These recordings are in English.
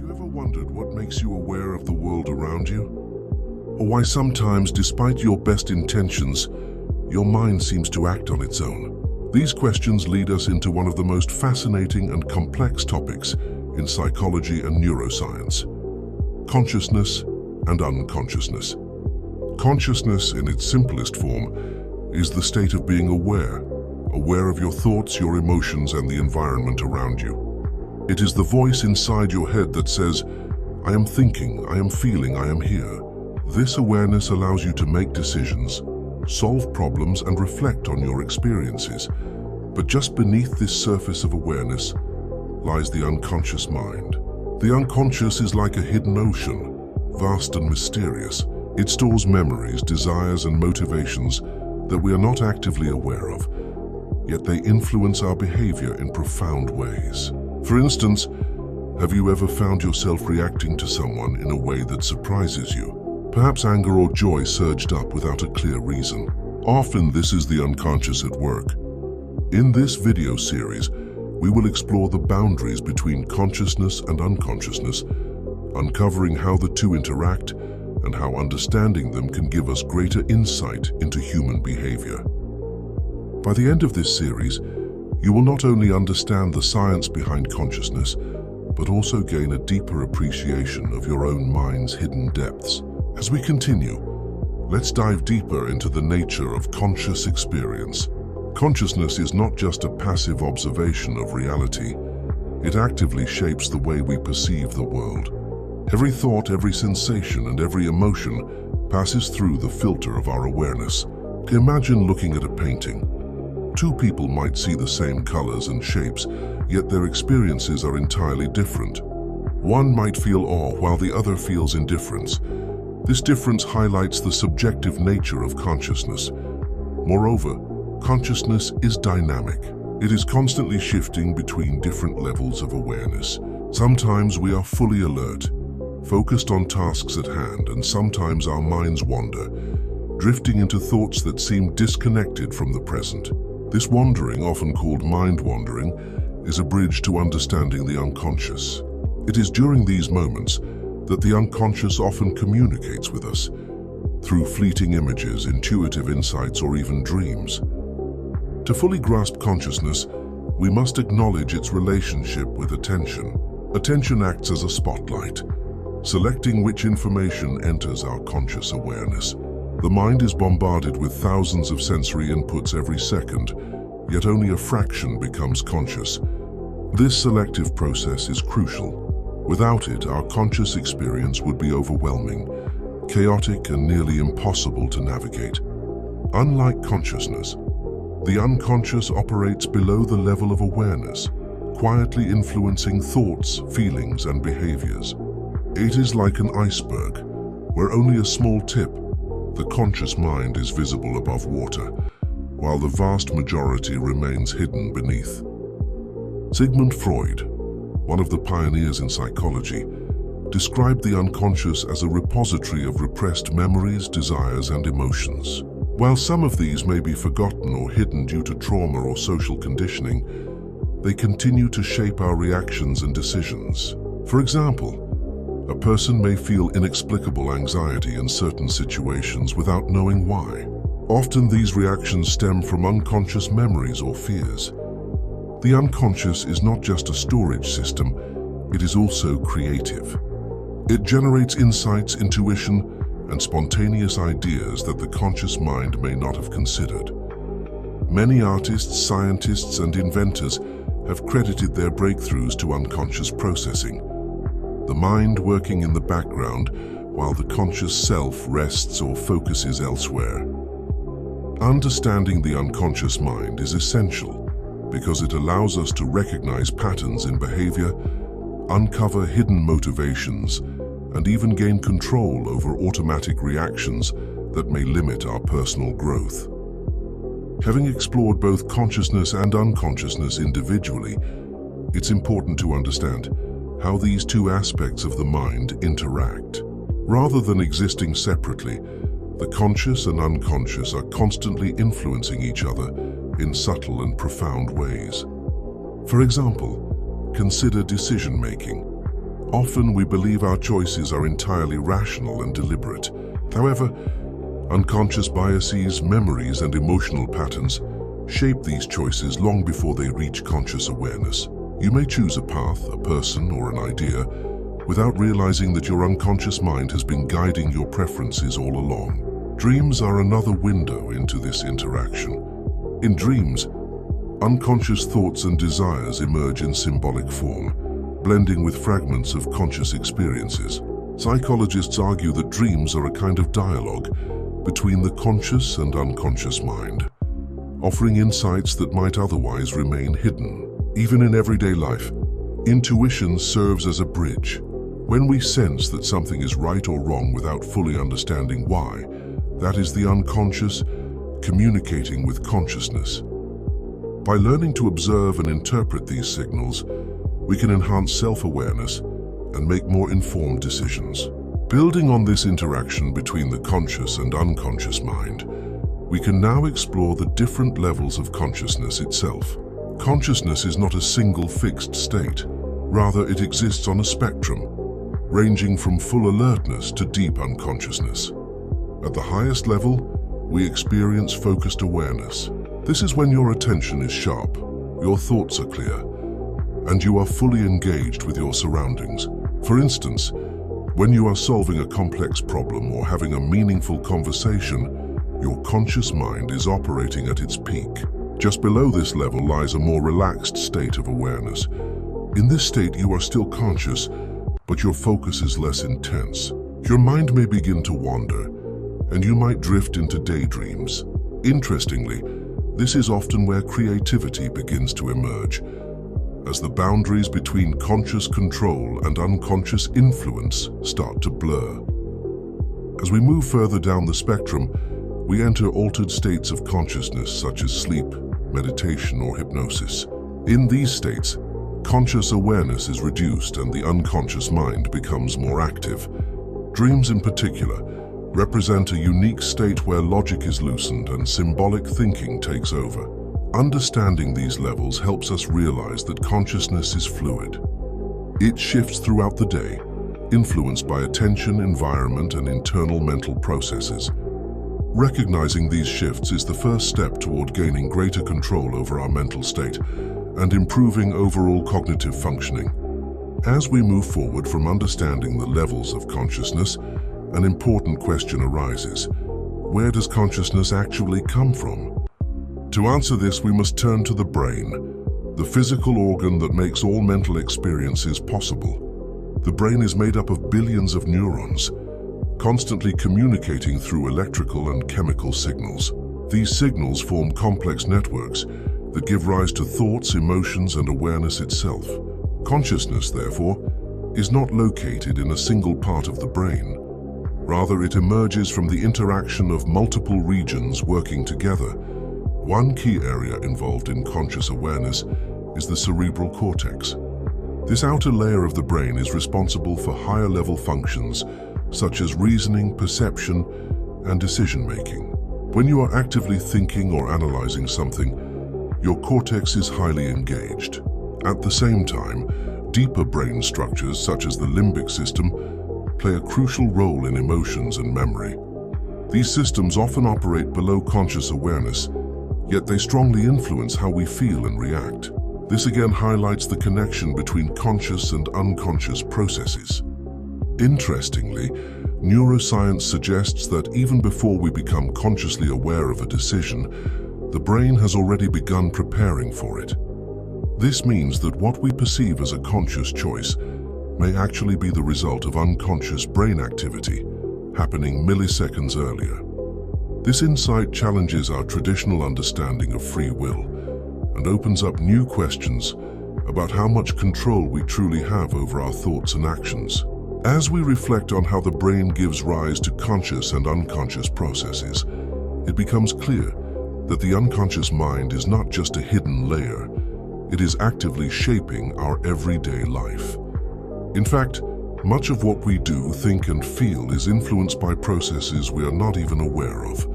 you ever wondered what makes you aware of the world around you? Or why sometimes, despite your best intentions, your mind seems to act on its own? These questions lead us into one of the most fascinating and complex topics in psychology and neuroscience: consciousness and unconsciousness. Consciousness, in its simplest form, is the state of being aware of your thoughts, your emotions, and the environment around you. It is the voice inside your head that says, "I am thinking, I am feeling, I am here." This awareness allows you to make decisions, solve problems, and reflect on your experiences. But just beneath this surface of awareness lies the unconscious mind. The unconscious is like a hidden ocean, vast and mysterious. It stores memories, desires, and motivations that we are not actively aware of, yet they influence our behavior in profound ways. For instance, have you ever found yourself reacting to someone in a way that surprises you? Perhaps anger or joy surged up without a clear reason. Often this is the unconscious at work. In this video series, we will explore the boundaries between consciousness and unconsciousness, uncovering how the two interact and how understanding them can give us greater insight into human behavior. By the end of this series, you will not only understand the science behind consciousness, but also gain a deeper appreciation of your own mind's hidden depths. As we continue, let's dive deeper into the nature of conscious experience. Consciousness is not just a passive observation of reality. It actively shapes the way we perceive the world. Every thought, every sensation, and every emotion passes through the filter of our awareness. Imagine looking at a painting. Two people might see the same colors and shapes, yet their experiences are entirely different. One might feel awe while the other feels indifference. This difference highlights the subjective nature of consciousness. Moreover, consciousness is dynamic. It is constantly shifting between different levels of awareness. Sometimes we are fully alert, focused on tasks at hand, and sometimes our minds wander, drifting into thoughts that seem disconnected from the present. This wandering, often called mind wandering, is a bridge to understanding the unconscious. It is during these moments that the unconscious often communicates with us, through fleeting images, intuitive insights, or even dreams. To fully grasp consciousness, we must acknowledge its relationship with attention. Attention acts as a spotlight, selecting which information enters our conscious awareness. The mind is bombarded with thousands of sensory inputs every second, yet only a fraction becomes conscious. This selective process is crucial. Without it, our conscious experience would be overwhelming, chaotic, and nearly impossible to navigate. Unlike consciousness, the unconscious operates below the level of awareness, quietly influencing thoughts, feelings, and behaviors. It is like an iceberg, where only a small tip, the conscious mind, is visible above water, while the vast majority remains hidden beneath. Sigmund Freud, one of the pioneers in psychology, described the unconscious as a repository of repressed memories, desires, and emotions. While some of these may be forgotten or hidden due to trauma or social conditioning, they continue to shape our reactions and decisions. For example, a person may feel inexplicable anxiety in certain situations without knowing why. Often these reactions stem from unconscious memories or fears. The unconscious is not just a storage system, it is also creative. It generates insights, intuition, and spontaneous ideas that the conscious mind may not have considered. Many artists, scientists, and inventors have credited their breakthroughs to unconscious processing, the mind working in the background while the conscious self rests or focuses elsewhere. Understanding the unconscious mind is essential because it allows us to recognize patterns in behavior, uncover hidden motivations, and even gain control over automatic reactions that may limit our personal growth. Having explored both consciousness and unconsciousness individually, it's important to understand how these two aspects of the mind interact. Rather than existing separately, the conscious and unconscious are constantly influencing each other in subtle and profound ways. For example, consider decision-making. Often we believe our choices are entirely rational and deliberate. However, unconscious biases, memories, and emotional patterns shape these choices long before they reach conscious awareness. You may choose a path, a person, or an idea without realizing that your unconscious mind has been guiding your preferences all along. Dreams are another window into this interaction. In dreams, unconscious thoughts and desires emerge in symbolic form, blending with fragments of conscious experiences. Psychologists argue that dreams are a kind of dialogue between the conscious and unconscious mind, offering insights that might otherwise remain hidden. Even in everyday life, intuition serves as a bridge. When we sense that something is right or wrong without fully understanding why, that is the unconscious communicating with consciousness. By learning to observe and interpret these signals, we can enhance self-awareness and make more informed decisions. Building on this interaction between the conscious and unconscious mind, we can now explore the different levels of consciousness itself. Consciousness is not a single fixed state. Rather, it exists on a spectrum, ranging from full alertness to deep unconsciousness. At the highest level, we experience focused awareness. This is when your attention is sharp, your thoughts are clear, and you are fully engaged with your surroundings. For instance, when you are solving a complex problem or having a meaningful conversation, your conscious mind is operating at its peak. Just below this level lies a more relaxed state of awareness. In this state, you are still conscious, but your focus is less intense. Your mind may begin to wander, and you might drift into daydreams. Interestingly, this is often where creativity begins to emerge, as the boundaries between conscious control and unconscious influence start to blur. As we move further down the spectrum, we enter altered states of consciousness such as sleep, meditation, or hypnosis. In these states, conscious awareness is reduced and the unconscious mind becomes more active. Dreams in particular represent a unique state where logic is loosened and symbolic thinking takes over. Understanding these levels helps us realize that consciousness is fluid. It shifts throughout the day, influenced by attention, environment, and internal mental processes. Recognizing these shifts is the first step toward gaining greater control over our mental state and improving overall cognitive functioning. As we move forward from understanding the levels of consciousness, an important question arises. Where does consciousness actually come from? To answer this, we must turn to the brain, the physical organ that makes all mental experiences possible. The brain is made up of billions of neurons, constantly communicating through electrical and chemical signals. These signals form complex networks that give rise to thoughts, emotions, and awareness itself. Consciousness, therefore, is not located in a single part of the brain. Rather, it emerges from the interaction of multiple regions working together. One key area involved in conscious awareness is the cerebral cortex. This outer layer of the brain is responsible for higher-level functions such as reasoning, perception, and decision-making. When you are actively thinking or analyzing something, your cortex is highly engaged. At the same time, deeper brain structures such as the limbic system play a crucial role in emotions and memory. These systems often operate below conscious awareness, yet they strongly influence how we feel and react. This again highlights the connection between conscious and unconscious processes. Interestingly, neuroscience suggests that even before we become consciously aware of a decision, the brain has already begun preparing for it. This means that what we perceive as a conscious choice may actually be the result of unconscious brain activity happening milliseconds earlier. This insight challenges our traditional understanding of free will and opens up new questions about how much control we truly have over our thoughts and actions. As we reflect on how the brain gives rise to conscious and unconscious processes, it becomes clear that the unconscious mind is not just a hidden layer, it is actively shaping our everyday life. In fact, much of what we do, think, and feel is influenced by processes we are not even aware of.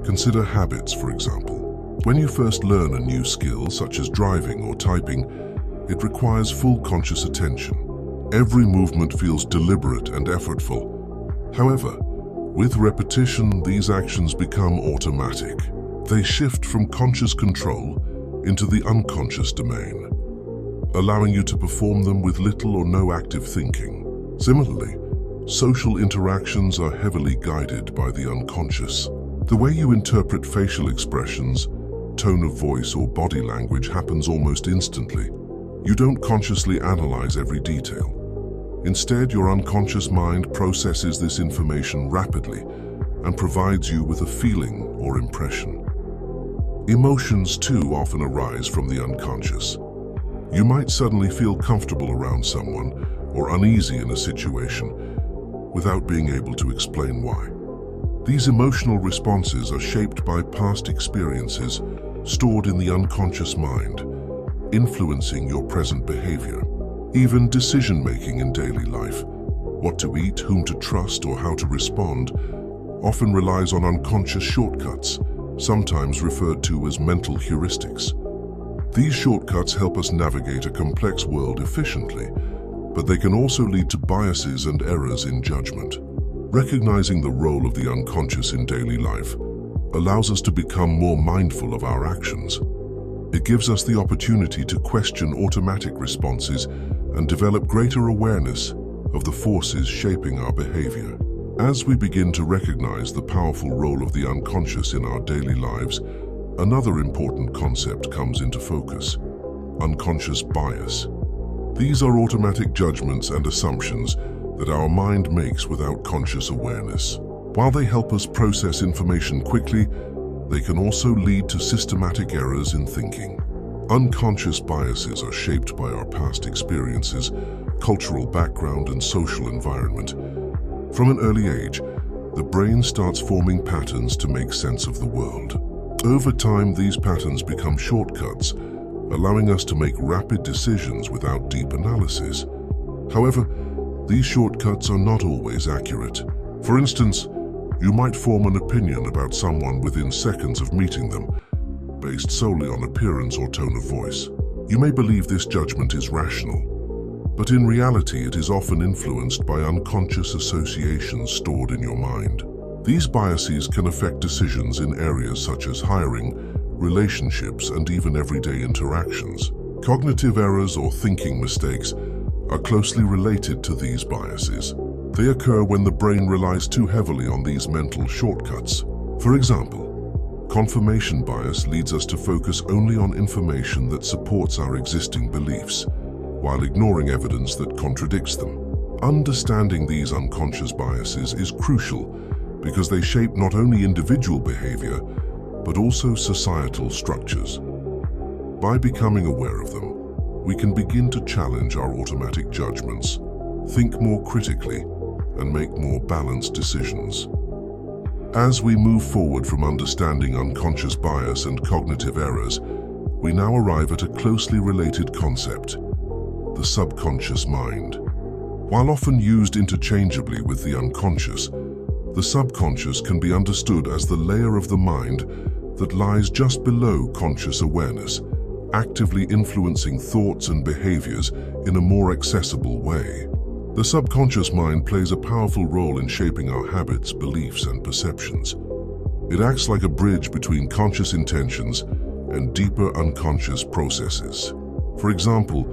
Consider habits, for example. When you first learn a new skill, such as driving or typing, it requires full conscious attention. Every movement feels deliberate and effortful. However, with repetition, these actions become automatic. They shift from conscious control into the unconscious domain, allowing you to perform them with little or no active thinking. Similarly, social interactions are heavily guided by the unconscious. The way you interpret facial expressions, tone of voice, or body language happens almost instantly. You don't consciously analyze every detail. Instead, your unconscious mind processes this information rapidly and provides you with a feeling or impression. Emotions, too, often arise from the unconscious. You might suddenly feel comfortable around someone or uneasy in a situation without being able to explain why. These emotional responses are shaped by past experiences stored in the unconscious mind, influencing your present behavior. Even decision-making in daily life, what to eat, whom to trust, or how to respond, often relies on unconscious shortcuts, sometimes referred to as mental heuristics. These shortcuts help us navigate a complex world efficiently, but they can also lead to biases and errors in judgment. Recognizing the role of the unconscious in daily life allows us to become more mindful of our actions. It gives us the opportunity to question automatic responses and develop greater awareness of the forces shaping our behavior. As we begin to recognize the powerful role of the unconscious in our daily lives, another important concept comes into focus: unconscious bias. These are automatic judgments and assumptions that our mind makes without conscious awareness. While they help us process information quickly, they can also lead to systematic errors in thinking. Unconscious biases are shaped by our past experiences, cultural background, and social environment. From an early age, the brain starts forming patterns to make sense of the world. Over time, these patterns become shortcuts, allowing us to make rapid decisions without deep analysis. However, these shortcuts are not always accurate. For instance, you might form an opinion about someone within seconds of meeting them, based solely on appearance or tone of voice. You may believe this judgment is rational, but in reality it is often influenced by unconscious associations stored in your mind. These biases can affect decisions in areas such as hiring, relationships, and even everyday interactions. Cognitive errors or thinking mistakes are closely related to these biases. They occur when the brain relies too heavily on these mental shortcuts. For example, confirmation bias leads us to focus only on information that supports our existing beliefs, while ignoring evidence that contradicts them. Understanding these unconscious biases is crucial because they shape not only individual behavior, but also societal structures. By becoming aware of them, we can begin to challenge our automatic judgments, think more critically, and make more balanced decisions. As we move forward from understanding unconscious bias and cognitive errors, we now arrive at a closely related concept: the subconscious mind. While often used interchangeably with the unconscious, the subconscious can be understood as the layer of the mind that lies just below conscious awareness, actively influencing thoughts and behaviors in a more accessible way. The subconscious mind plays a powerful role in shaping our habits, beliefs, and perceptions. It acts like a bridge between conscious intentions and deeper unconscious processes. For example,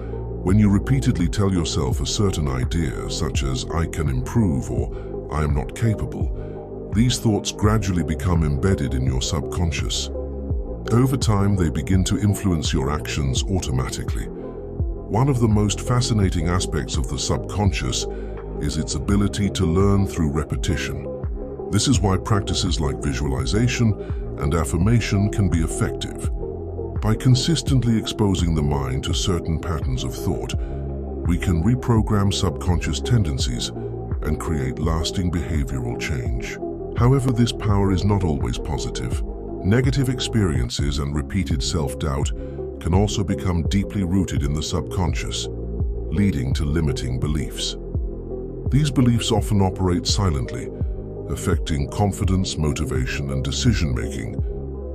when you repeatedly tell yourself a certain idea, such as "I can improve" or "I am not capable," these thoughts gradually become embedded in your subconscious. Over time, they begin to influence your actions automatically. One of the most fascinating aspects of the subconscious is its ability to learn through repetition. This is why practices like visualization and affirmation can be effective. By consistently exposing the mind to certain patterns of thought, we can reprogram subconscious tendencies and create lasting behavioral change. However, this power is not always positive. Negative experiences and repeated self-doubt can also become deeply rooted in the subconscious, leading to limiting beliefs. These beliefs often operate silently, affecting confidence, motivation, and decision-making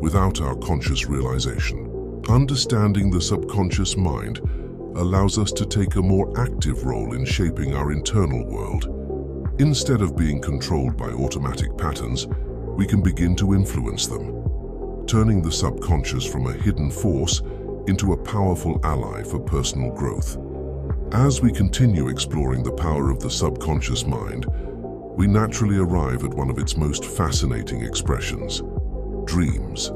without our conscious realization. Understanding the subconscious mind allows us to take a more active role in shaping our internal world. Instead of being controlled by automatic patterns, we can begin to influence them, turning the subconscious from a hidden force into a powerful ally for personal growth. As we continue exploring the power of the subconscious mind, we naturally arrive at one of its most fascinating expressions: dreams.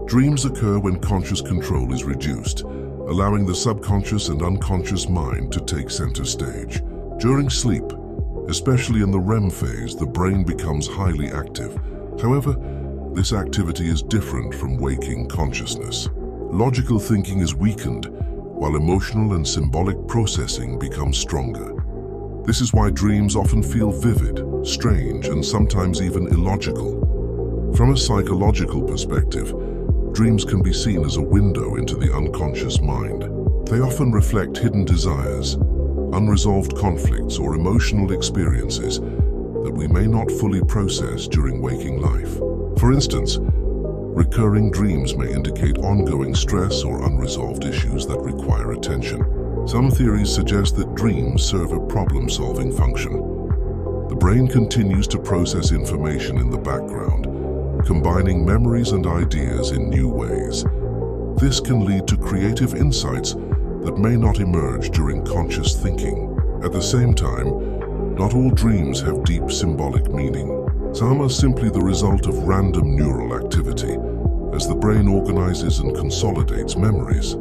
Dreams occur when conscious control is reduced, allowing the subconscious and unconscious mind to take center stage. During sleep, especially in the REM phase, the brain becomes highly active. However, this activity is different from waking consciousness. Logical thinking is weakened, while emotional and symbolic processing becomes stronger. This is why dreams often feel vivid, strange, and sometimes even illogical. From a psychological perspective, dreams can be seen as a window into the unconscious mind. They often reflect hidden desires, unresolved conflicts, or emotional experiences that we may not fully process during waking life. For instance, recurring dreams may indicate ongoing stress or unresolved issues that require attention. Some theories suggest that dreams serve a problem-solving function. The brain continues to process information in the background, combining memories and ideas in new ways. This can lead to creative insights that may not emerge during conscious thinking. At the same time, not all dreams have deep symbolic meaning. Some are simply the result of random neural activity, as the brain organizes and consolidates memories.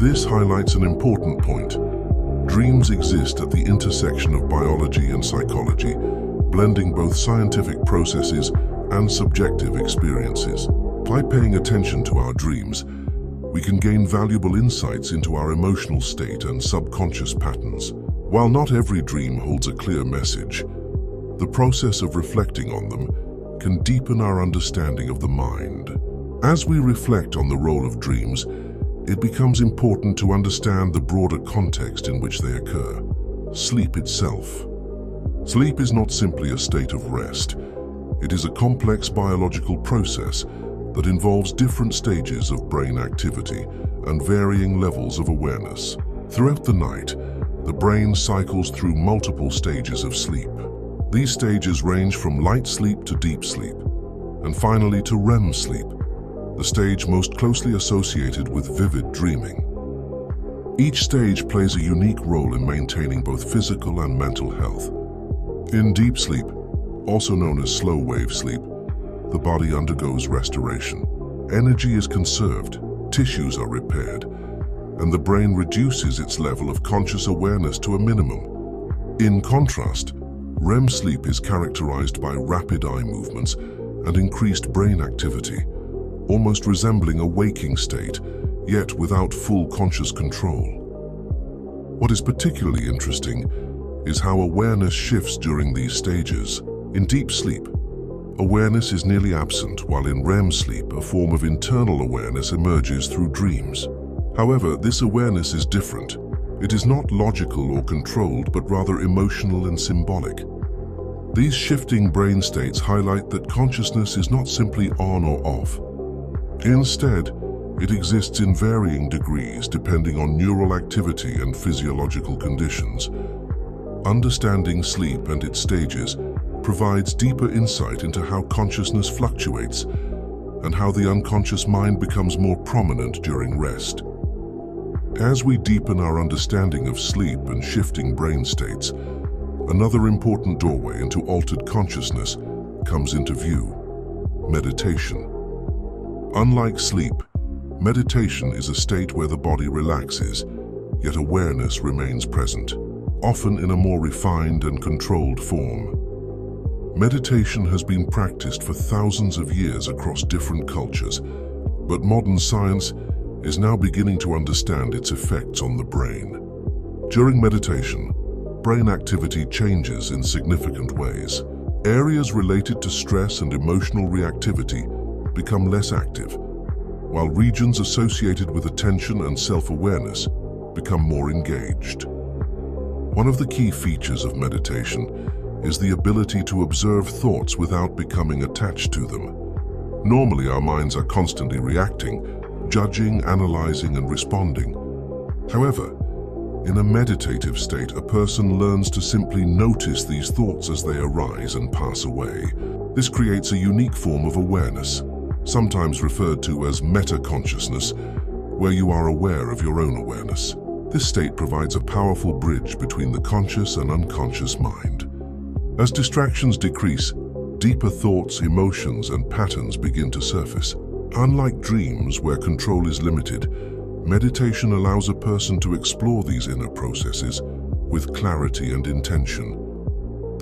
This highlights an important point. Dreams exist at the intersection of biology and psychology, blending both scientific processes and subjective experiences. By paying attention to our dreams, we can gain valuable insights into our emotional state and subconscious patterns. While not every dream holds a clear message, the process of reflecting on them can deepen our understanding of the mind. As we reflect on the role of dreams, it becomes important to understand the broader context in which they occur. Sleep itself. Sleep is not simply a state of rest. It is a complex biological process that involves different stages of brain activity and varying levels of awareness. Throughout the night, the brain cycles through multiple stages of sleep. These stages range from light sleep to deep sleep, and finally to REM sleep, the stage most closely associated with vivid dreaming. Each stage plays a unique role in maintaining both physical and mental health. In deep sleep, also known as slow-wave sleep, the body undergoes restoration. Energy is conserved, tissues are repaired, and the brain reduces its level of conscious awareness to a minimum. In contrast, REM sleep is characterized by rapid eye movements and increased brain activity, almost resembling a waking state, yet without full conscious control. What is particularly interesting is how awareness shifts during these stages. In deep sleep, awareness is nearly absent, while in REM sleep, a form of internal awareness emerges through dreams. However, this awareness is different. It is not logical or controlled, but rather emotional and symbolic. These shifting brain states highlight that consciousness is not simply on or off. Instead, it exists in varying degrees depending on neural activity and physiological conditions. Understanding sleep and its stages provides deeper insight into how consciousness fluctuates and how the unconscious mind becomes more prominent during rest. As we deepen our understanding of sleep and shifting brain states, another important doorway into altered consciousness comes into view: meditation. Unlike sleep, meditation is a state where the body relaxes, yet awareness remains present, often in a more refined and controlled form. Meditation has been practiced for thousands of years across different cultures, but modern science is now beginning to understand its effects on the brain. During meditation, brain activity changes in significant ways. Areas related to stress and emotional reactivity become less active, while regions associated with attention and self-awareness become more engaged. One of the key features of meditation is the ability to observe thoughts without becoming attached to them. Normally, our minds are constantly reacting, judging, analyzing, and responding. However, In a meditative state, a person learns to simply notice these thoughts as they arise and pass away. This creates a unique form of awareness, sometimes referred to as meta-consciousness, where you are aware of your own awareness. This state provides a powerful bridge between the conscious and unconscious mind. As distractions decrease, deeper thoughts, emotions, and patterns begin to surface. Unlike dreams where control is limited, meditation allows a person to explore these inner processes with clarity and intention.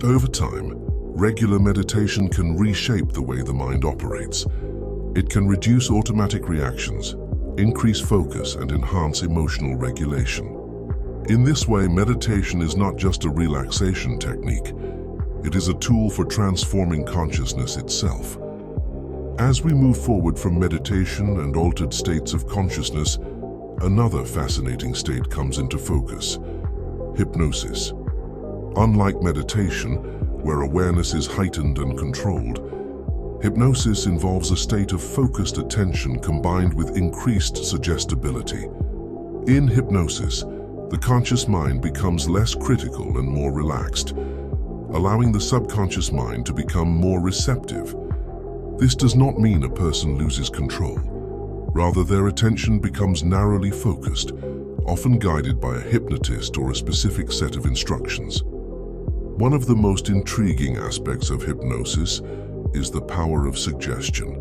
Over time, regular meditation can reshape the way the mind operates. It can reduce automatic reactions, increase focus, and enhance emotional regulation. In this way, meditation is not just a relaxation technique. It is a tool for transforming consciousness itself. As we move forward from meditation and altered states of consciousness, another fascinating state comes into focus: hypnosis. Unlike meditation, where awareness is heightened and controlled, hypnosis involves a state of focused attention combined with increased suggestibility. In hypnosis, the conscious mind becomes less critical and more relaxed, allowing the subconscious mind to become more receptive. This does not mean a person loses control. Rather, their attention becomes narrowly focused, often guided by a hypnotist or a specific set of instructions. One of the most intriguing aspects of hypnosis is the power of suggestion.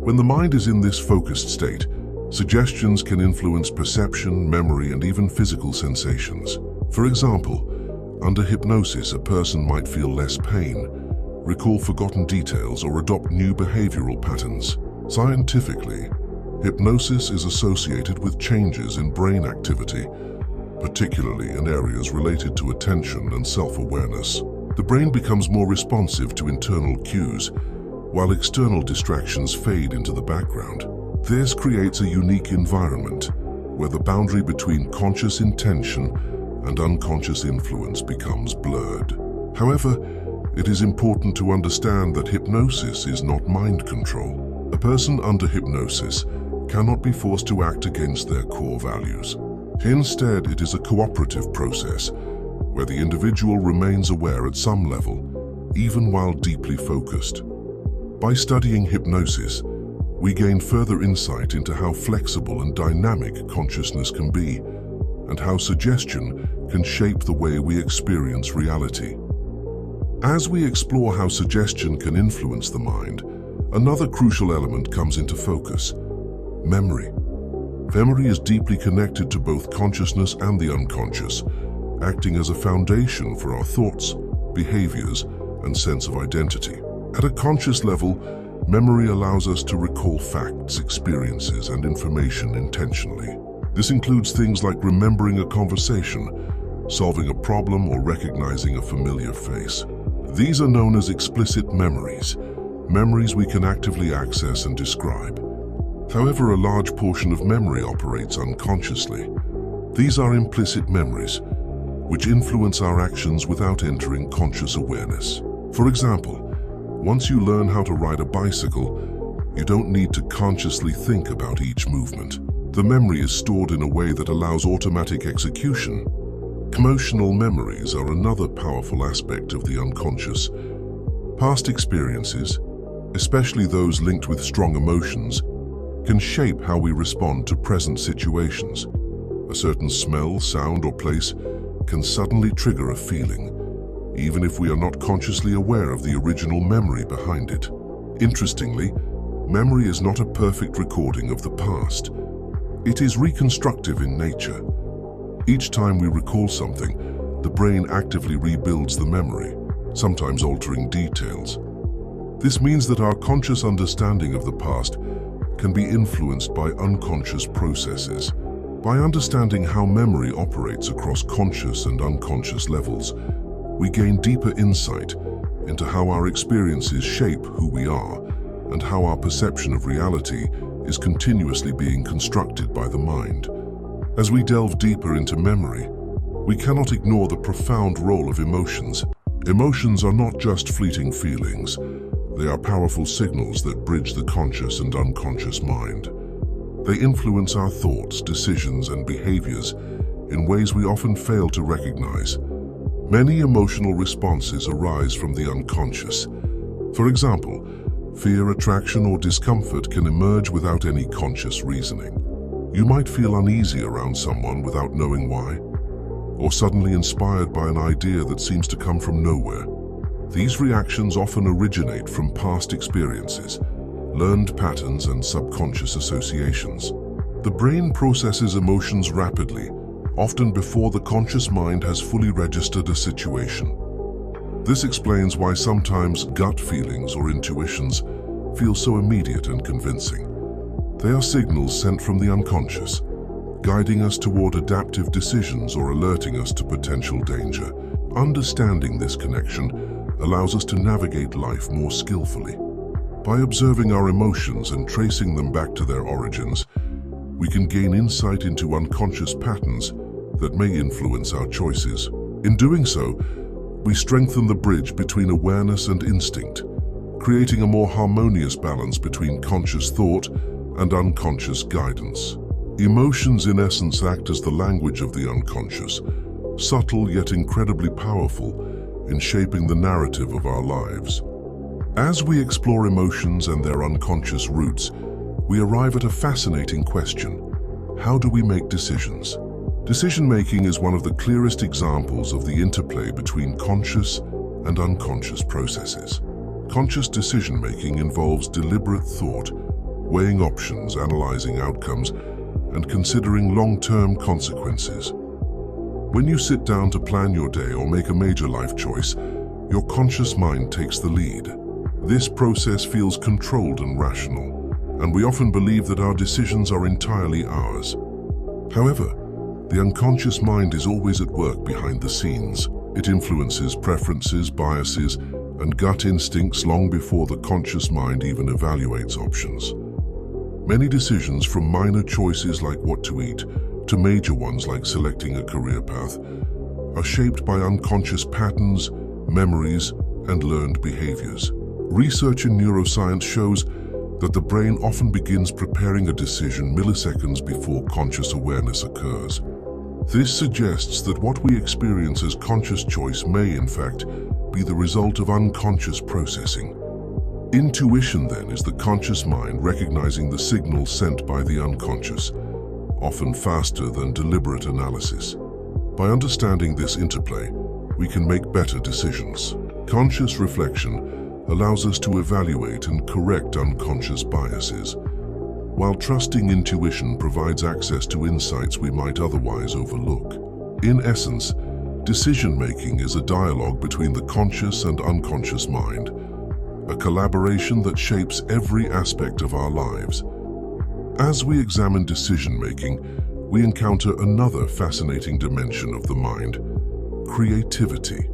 When the mind is in this focused state, suggestions can influence perception, memory, and even physical sensations. For example, under hypnosis, a person might feel less pain, recall forgotten details, or adopt new behavioral patterns. Scientifically, hypnosis is associated with changes in brain activity, particularly in areas related to attention and self-awareness. The brain becomes more responsive to internal cues, while external distractions fade into the background. This creates a unique environment where the boundary between conscious intention and unconscious influence becomes blurred. However, it is important to understand that hypnosis is not mind control. A person under hypnosis cannot be forced to act against their core values. Instead, it is a cooperative process where the individual remains aware at some level, even while deeply focused. By studying hypnosis, we gain further insight into how flexible and dynamic consciousness can be, and how suggestion can shape the way we experience reality. As we explore how suggestion can influence the mind, another crucial element comes into focus: memory. Memory is deeply connected to both consciousness and the unconscious, acting as a foundation for our thoughts, behaviors, and sense of identity. At a conscious level, memory allows us to recall facts, experiences, and information intentionally. This includes things like remembering a conversation, solving a problem, or recognizing a familiar face. These are known as explicit memories, memories we can actively access and describe. However, a large portion of memory operates unconsciously. These are implicit memories, which influence our actions without entering conscious awareness. For example, once you learn how to ride a bicycle, you don't need to consciously think about each movement. The memory is stored in a way that allows automatic execution. Emotional memories are another powerful aspect of the unconscious. Past experiences, especially those linked with strong emotions, can shape how we respond to present situations. A certain smell, sound, or place can suddenly trigger a feeling, even if we are not consciously aware of the original memory behind it. Interestingly, memory is not a perfect recording of the past. It is reconstructive in nature. Each time we recall something, the brain actively rebuilds the memory, sometimes altering details. This means that our conscious understanding of the past can be influenced by unconscious processes. By understanding how memory operates across conscious and unconscious levels, we gain deeper insight into how our experiences shape who we are and how our perception of reality is continuously being constructed by the mind. As we delve deeper into memory, we cannot ignore the profound role of emotions. Emotions are not just fleeting feelings. They are powerful signals that bridge the conscious and unconscious mind. They influence our thoughts, decisions, and behaviors, in ways we often fail to recognize. Many emotional responses arise from the unconscious. For example, fear, attraction, or discomfort can emerge without any conscious reasoning. You might feel uneasy around someone without knowing why, or suddenly inspired by an idea that seems to come from nowhere. These reactions often originate from past experiences, learned patterns, and subconscious associations. The brain processes emotions rapidly, often before the conscious mind has fully registered a situation. This explains why sometimes gut feelings or intuitions feel so immediate and convincing. They are signals sent from the unconscious, guiding us toward adaptive decisions or alerting us to potential danger. Understanding this connection allows us to navigate life more skillfully. By observing our emotions and tracing them back to their origins, we can gain insight into unconscious patterns that may influence our choices. In doing so, we strengthen the bridge between awareness and instinct, creating a more harmonious balance between conscious thought and unconscious guidance. Emotions, in essence, act as the language of the unconscious, subtle yet incredibly powerful in shaping the narrative of our lives. As we explore emotions and their unconscious roots, we arrive at a fascinating question. How do we make decisions? Decision-making is one of the clearest examples of the interplay between conscious and unconscious processes. Conscious decision-making involves deliberate thought, weighing options, analyzing outcomes, and considering long-term consequences. When you sit down to plan your day or make a major life choice, your conscious mind takes the lead. This process feels controlled and rational, and we often believe that our decisions are entirely ours. However, the unconscious mind is always at work behind the scenes. It influences preferences, biases, and gut instincts long before the conscious mind even evaluates options. Many decisions, from minor choices like what to eat to major ones like selecting a career path, are shaped by unconscious patterns, memories, and learned behaviors. Research in neuroscience shows that the brain often begins preparing a decision milliseconds before conscious awareness occurs. This suggests that what we experience as conscious choice may, in fact, be the result of unconscious processing. Intuition, then, is the conscious mind recognizing the signals sent by the unconscious, often faster than deliberate analysis. By understanding this interplay, we can make better decisions. Conscious reflection allows us to evaluate and correct unconscious biases, while trusting intuition provides access to insights we might otherwise overlook. In essence, decision-making is a dialogue between the conscious and unconscious mind, a collaboration that shapes every aspect of our lives. As we examine decision-making, we encounter another fascinating dimension of the mind: creativity.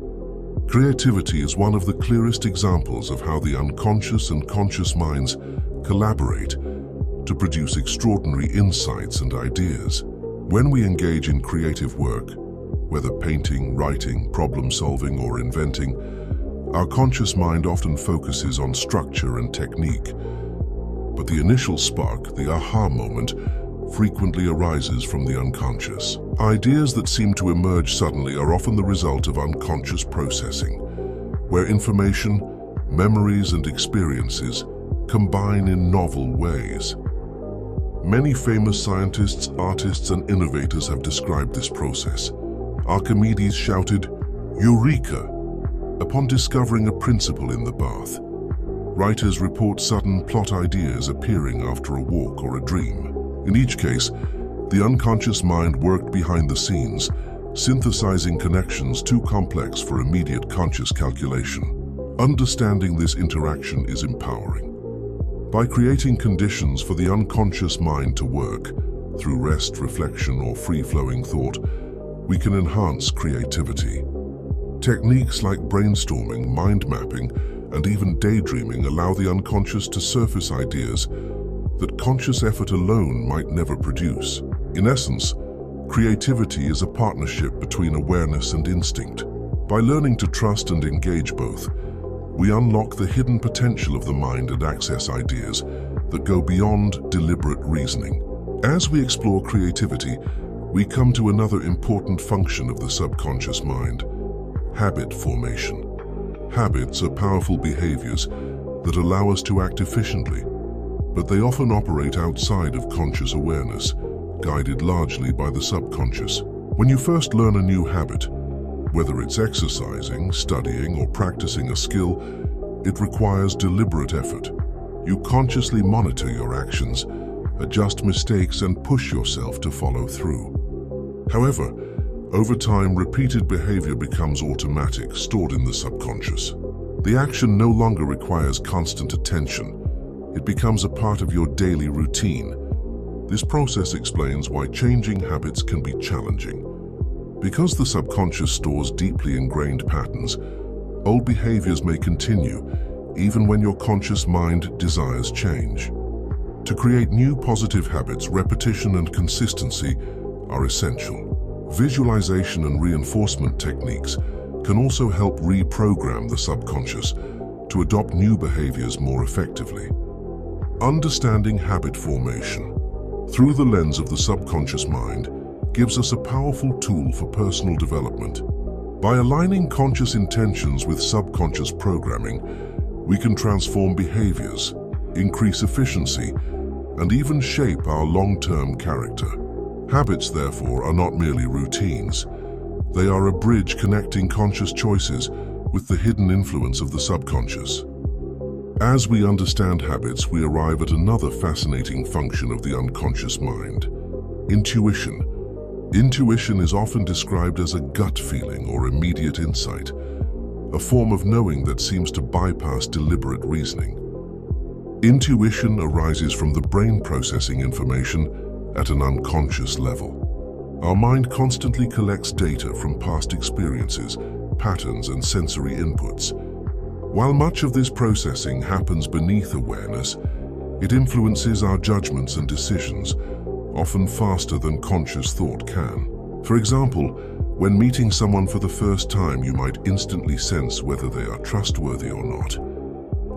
Creativity is one of the clearest examples of how the unconscious and conscious minds collaborate to produce extraordinary insights and ideas. When we engage in creative work, whether painting, writing, problem-solving, or inventing, our conscious mind often focuses on structure and technique. But the initial spark, the aha moment, frequently arises from the unconscious. Ideas that seem to emerge suddenly are often the result of unconscious processing, where information, memories, and experiences combine in novel ways. Many famous scientists, artists, and innovators have described this process. Archimedes shouted, "Eureka!" upon discovering a principle in the bath. Writers report sudden plot ideas appearing after a walk or a dream. In each case, the unconscious mind worked behind the scenes, synthesizing connections too complex for immediate conscious calculation. Understanding this interaction is empowering. By creating conditions for the unconscious mind to work, through rest, reflection, or free-flowing thought, we can enhance creativity. Techniques like brainstorming, mind mapping, and even daydreaming allow the unconscious to surface ideas that conscious effort alone might never produce. In essence, creativity is a partnership between awareness and instinct. By learning to trust and engage both, we unlock the hidden potential of the mind and access ideas that go beyond deliberate reasoning. As we explore creativity, we come to another important function of the subconscious mind: habit formation. Habits are powerful behaviors that allow us to act efficiently, but they often operate outside of conscious awareness, guided largely by the subconscious. When you first learn a new habit, whether it's exercising, studying, or practicing a skill, it requires deliberate effort. You consciously monitor your actions, adjust mistakes, and push yourself to follow through. However, over time, repeated behavior becomes automatic, stored in the subconscious. The action no longer requires constant attention. It becomes a part of your daily routine. This process explains why changing habits can be challenging. Because the subconscious stores deeply ingrained patterns, old behaviors may continue even when your conscious mind desires change. To create new positive habits, repetition and consistency are essential. Visualization and reinforcement techniques can also help reprogram the subconscious to adopt new behaviors more effectively. Understanding habit formation through the lens of the subconscious mind gives us a powerful tool for personal development. By aligning conscious intentions with subconscious programming, we can transform behaviors, increase efficiency, and even shape our long-term character. Habits, therefore, are not merely routines. They are a bridge connecting conscious choices with the hidden influence of the subconscious. As we understand habits, we arrive at another fascinating function of the unconscious mind: intuition. Intuition is often described as a gut feeling or immediate insight, a form of knowing that seems to bypass deliberate reasoning. Intuition arises from the brain processing information at an unconscious level. Our mind constantly collects data from past experiences, patterns, and sensory inputs. While much of this processing happens beneath awareness, it influences our judgments and decisions, often faster than conscious thought can. For example, when meeting someone for the first time, you might instantly sense whether they are trustworthy or not.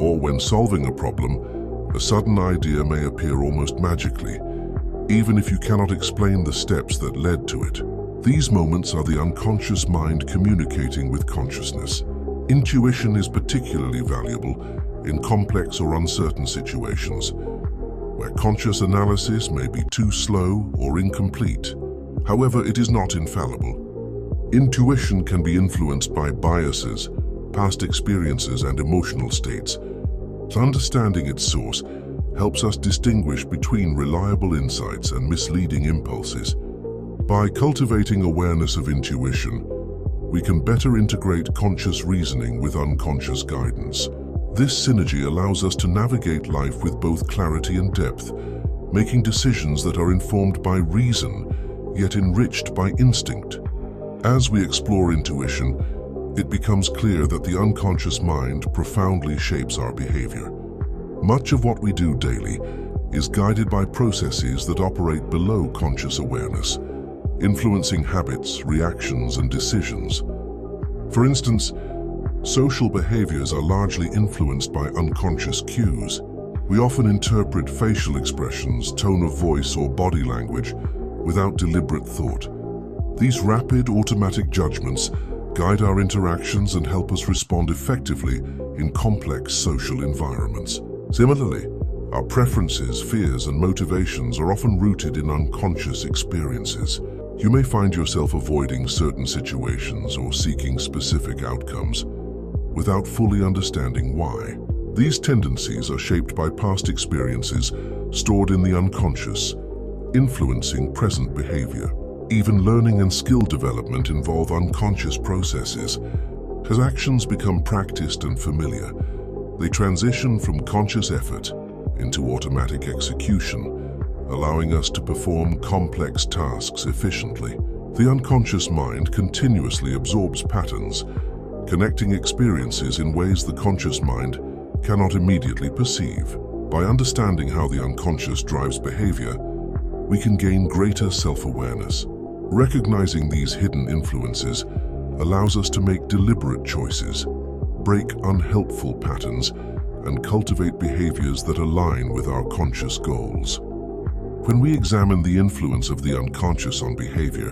Or when solving a problem, a sudden idea may appear almost magically, even if you cannot explain the steps that led to it. These moments are the unconscious mind communicating with consciousness. Intuition is particularly valuable in complex or uncertain situations, where conscious analysis may be too slow or incomplete. However, it is not infallible. Intuition can be influenced by biases, past experiences, and emotional states. Understanding its source helps us distinguish between reliable insights and misleading impulses. By cultivating awareness of intuition, we can better integrate conscious reasoning with unconscious guidance. This synergy allows us to navigate life with both clarity and depth, making decisions that are informed by reason, yet enriched by instinct. As we explore intuition, it becomes clear that the unconscious mind profoundly shapes our behavior. Much of what we do daily is guided by processes that operate below conscious awareness, influencing habits, reactions, and decisions. For instance, social behaviors are largely influenced by unconscious cues. We often interpret facial expressions, tone of voice, or body language without deliberate thought. These rapid, automatic judgments guide our interactions and help us respond effectively in complex social environments. Similarly, our preferences, fears, and motivations are often rooted in unconscious experiences. You may find yourself avoiding certain situations or seeking specific outcomes without fully understanding why. These tendencies are shaped by past experiences stored in the unconscious, influencing present behavior. Even learning and skill development involve unconscious processes. As actions become practiced and familiar, they transition from conscious effort into automatic execution, allowing us to perform complex tasks efficiently. The unconscious mind continuously absorbs patterns, connecting experiences in ways the conscious mind cannot immediately perceive. By understanding how the unconscious drives behavior, we can gain greater self-awareness. Recognizing these hidden influences allows us to make deliberate choices, break unhelpful patterns, and cultivate behaviors that align with our conscious goals. When we examine the influence of the unconscious on behavior,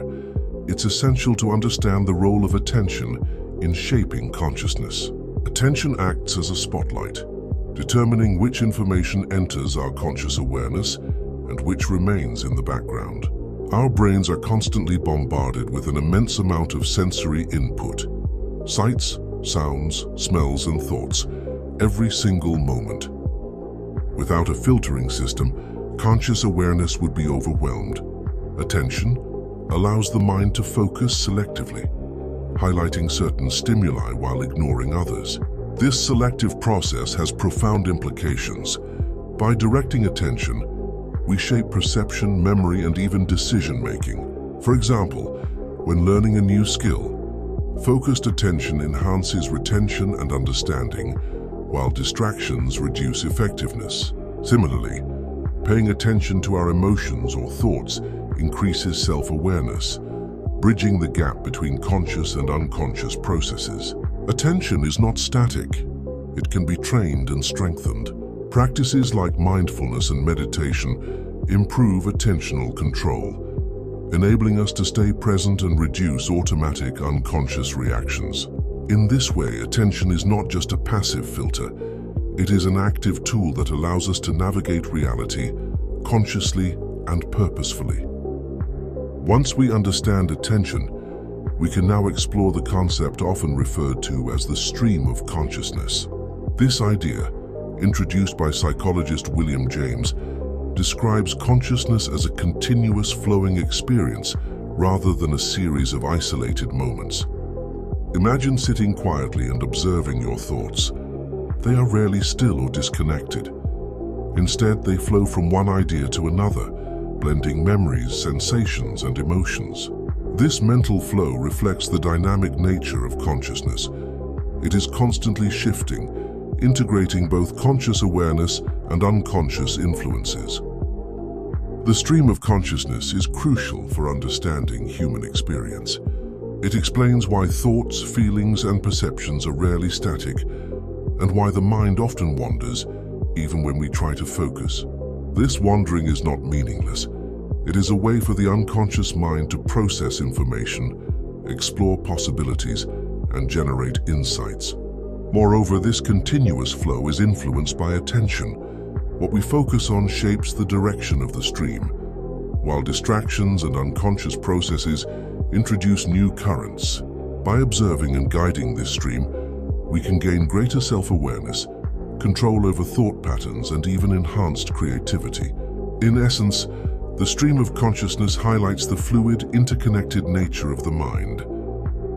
it's essential to understand the role of attention in shaping consciousness. Attention acts as a spotlight, determining which information enters our conscious awareness and which remains in the background. Our brains are constantly bombarded with an immense amount of sensory input: sights, sounds, smells, and thoughts, every single moment. Without a filtering system, conscious awareness would be overwhelmed. Attention allows the mind to focus selectively, highlighting certain stimuli while ignoring others. This selective process has profound implications. By directing attention, we shape perception, memory, and even decision-making. For example, when learning a new skill, focused attention enhances retention and understanding, while distractions reduce effectiveness. Similarly, paying attention to our emotions or thoughts increases self-awareness, bridging the gap between conscious and unconscious processes. Attention is not static. It can be trained and strengthened. Practices like mindfulness and meditation improve attentional control, enabling us to stay present and reduce automatic unconscious reactions. In this way, attention is not just a passive filter. It is an active tool that allows us to navigate reality consciously and purposefully. Once we understand attention, we can now explore the concept often referred to as the stream of consciousness. This idea, introduced by psychologist William James, describes consciousness as a continuous flowing experience rather than a series of isolated moments. Imagine sitting quietly and observing your thoughts. They are rarely still or disconnected. Instead, they flow from one idea to another, blending memories, sensations, and emotions. This mental flow reflects the dynamic nature of consciousness. It is constantly shifting, integrating both conscious awareness and unconscious influences. The stream of consciousness is crucial for understanding human experience. It explains why thoughts, feelings, and perceptions are rarely static, and why the mind often wanders, even when we try to focus. This wandering is not meaningless. It is a way for the unconscious mind to process information, explore possibilities, and generate insights. Moreover, this continuous flow is influenced by attention. What we focus on shapes the direction of the stream, while distractions and unconscious processes introduce new currents. By observing and guiding this stream, we can gain greater self-awareness, control over thought patterns, and even enhanced creativity. In essence, the stream of consciousness highlights the fluid, interconnected nature of the mind,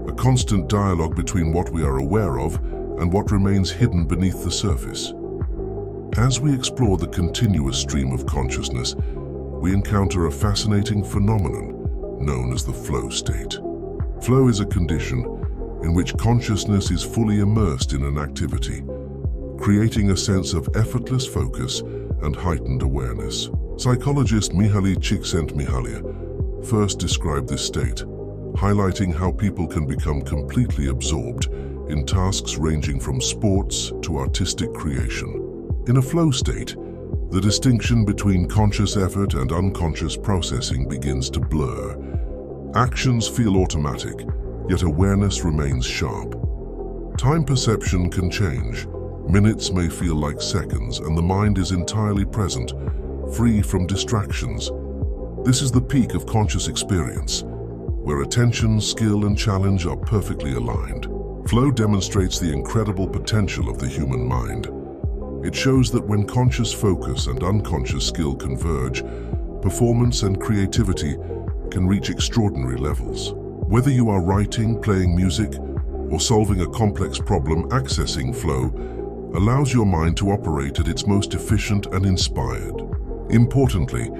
a constant dialogue between what we are aware of and what remains hidden beneath the surface. As we explore the continuous stream of consciousness, we encounter a fascinating phenomenon known as the flow state. Flow is a condition in which consciousness is fully immersed in an activity, creating a sense of effortless focus and heightened awareness. Psychologist Mihaly Csikszentmihalyi first described this state, highlighting how people can become completely absorbed in tasks ranging from sports to artistic creation. In a flow state, the distinction between conscious effort and unconscious processing begins to blur. Actions feel automatic, yet awareness remains sharp. Time perception can change. Minutes may feel like seconds, and the mind is entirely present, free from distractions. This is the peak of conscious experience, where attention, skill, and challenge are perfectly aligned. Flow demonstrates the incredible potential of the human mind. It shows that when conscious focus and unconscious skill converge, performance and creativity can reach extraordinary levels. Whether you are writing, playing music, or solving a complex problem, accessing flow allows your mind to operate at its most efficient and inspired. Importantly,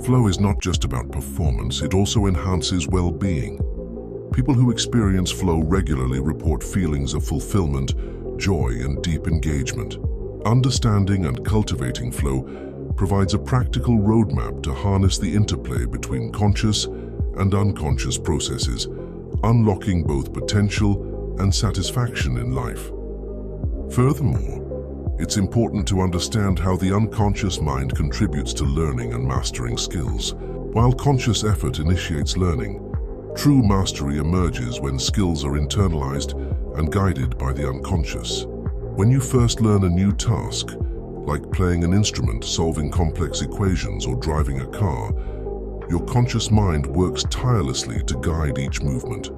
flow is not just about performance, it also enhances well-being. People who experience flow regularly report feelings of fulfillment, joy, and deep engagement. Understanding and cultivating flow provides a practical roadmap to harness the interplay between conscious and unconscious processes, unlocking both potential and satisfaction in life. Furthermore, it's important to understand how the unconscious mind contributes to learning and mastering skills. While conscious effort initiates learning, true mastery emerges when skills are internalized and guided by the unconscious. When you first learn a new task, like playing an instrument, solving complex equations, or driving a car, your conscious mind works tirelessly to guide each movement.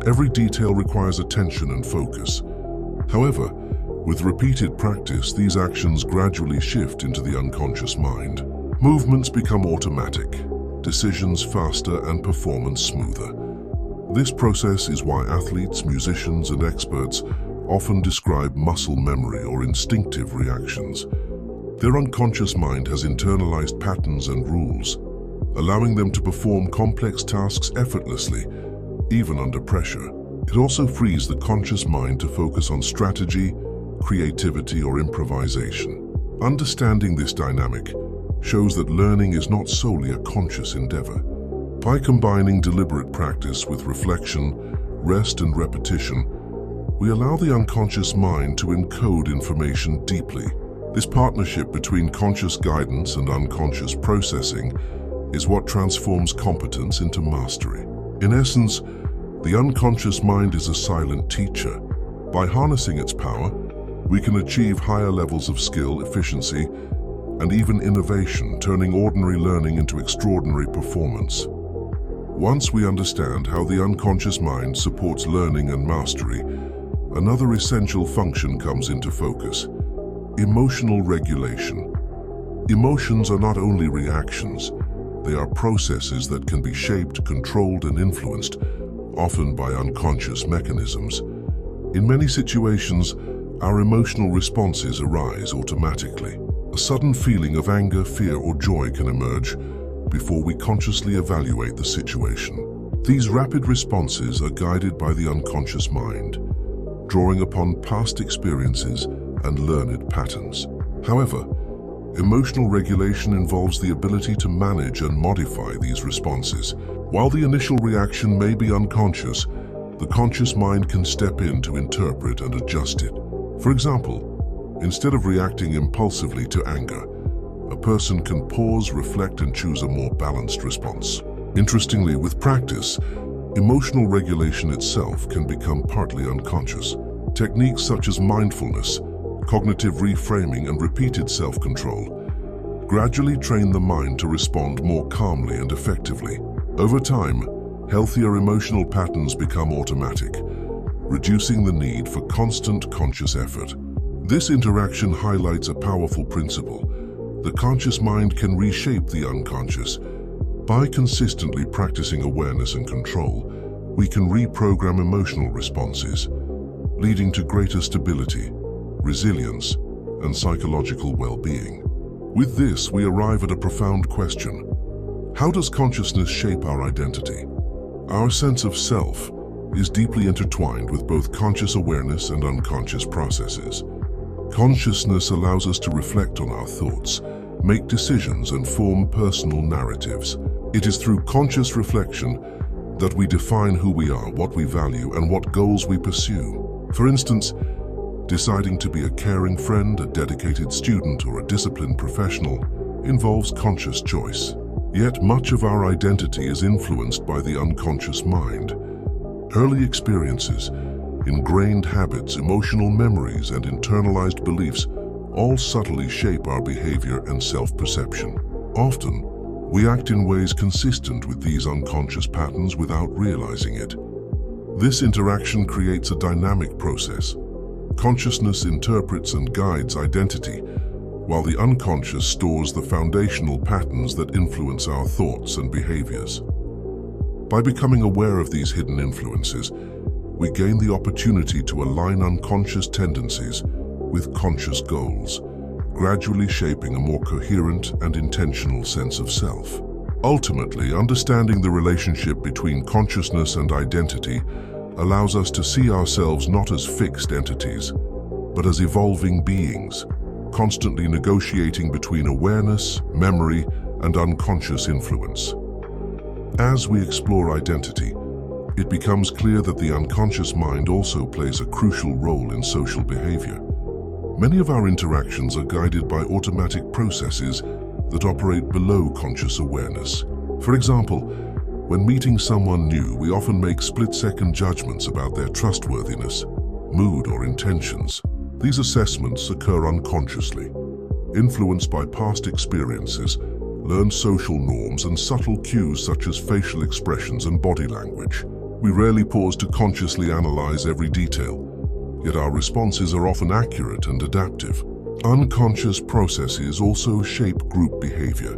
Every detail requires attention and focus. However, with repeated practice, these actions gradually shift into the unconscious mind. Movements become automatic, decisions faster, and performance smoother. This process is why athletes, musicians, and experts often describe muscle memory or instinctive reactions. Their unconscious mind has internalized patterns and rules, allowing them to perform complex tasks effortlessly, even under pressure. It also frees the conscious mind to focus on strategy, creativity, or improvisation. Understanding this dynamic shows that learning is not solely a conscious endeavor. By combining deliberate practice with reflection, rest, and repetition, we allow the unconscious mind to encode information deeply. This partnership between conscious guidance and unconscious processing is what transforms competence into mastery. In essence, the unconscious mind is a silent teacher. By harnessing its power, we can achieve higher levels of skill, efficiency, and even innovation, turning ordinary learning into extraordinary performance. Once we understand how the unconscious mind supports learning and mastery, another essential function comes into focus: emotional regulation. Emotions are not only reactions, they are processes that can be shaped, controlled, and influenced, often by unconscious mechanisms. In many situations, our emotional responses arise automatically. A sudden feeling of anger, fear, or joy can emerge before we consciously evaluate the situation. These rapid responses are guided by the unconscious mind, drawing upon past experiences and learned patterns. However, emotional regulation involves the ability to manage and modify these responses. While the initial reaction may be unconscious, the conscious mind can step in to interpret and adjust it. For example, instead of reacting impulsively to anger, a person can pause, reflect, and choose a more balanced response. Interestingly, with practice, emotional regulation itself can become partly unconscious. Techniques such as mindfulness, cognitive reframing, and repeated self-control gradually train the mind to respond more calmly and effectively. Over time, healthier emotional patterns become automatic, reducing the need for constant conscious effort. This interaction highlights a powerful principle. The conscious mind can reshape the unconscious. By consistently practicing awareness and control, we can reprogram emotional responses, leading to greater stability, resilience, and psychological well-being. With this, we arrive at a profound question. How does consciousness shape our identity? Our sense of self is deeply intertwined with both conscious awareness and unconscious processes. Consciousness allows us to reflect on our thoughts, make decisions, and form personal narratives. It is through conscious reflection that we define who we are, what we value, and what goals we pursue. For instance, deciding to be a caring friend, a dedicated student, or a disciplined professional involves conscious choice. Yet much of our identity is influenced by the unconscious mind. Early experiences, ingrained habits, emotional memories, and internalized beliefs all subtly shape our behavior and self-perception. Often, we act in ways consistent with these unconscious patterns without realizing it. This interaction creates a dynamic process. Consciousness interprets and guides identity, while the unconscious stores the foundational patterns that influence our thoughts and behaviors. By becoming aware of these hidden influences, we gain the opportunity to align unconscious tendencies with conscious goals, gradually shaping a more coherent and intentional sense of self. Ultimately, understanding the relationship between consciousness and identity allows us to see ourselves not as fixed entities, but as evolving beings, constantly negotiating between awareness, memory, and unconscious influence. As we explore identity, it becomes clear that the unconscious mind also plays a crucial role in social behavior. Many of our interactions are guided by automatic processes that operate below conscious awareness. For example, when meeting someone new, we often make split-second judgments about their trustworthiness, mood, or intentions. These assessments occur unconsciously, influenced by past experiences, learned social norms, and subtle cues such as facial expressions and body language. We rarely pause to consciously analyze every detail, yet our responses are often accurate and adaptive. Unconscious processes also shape group behavior.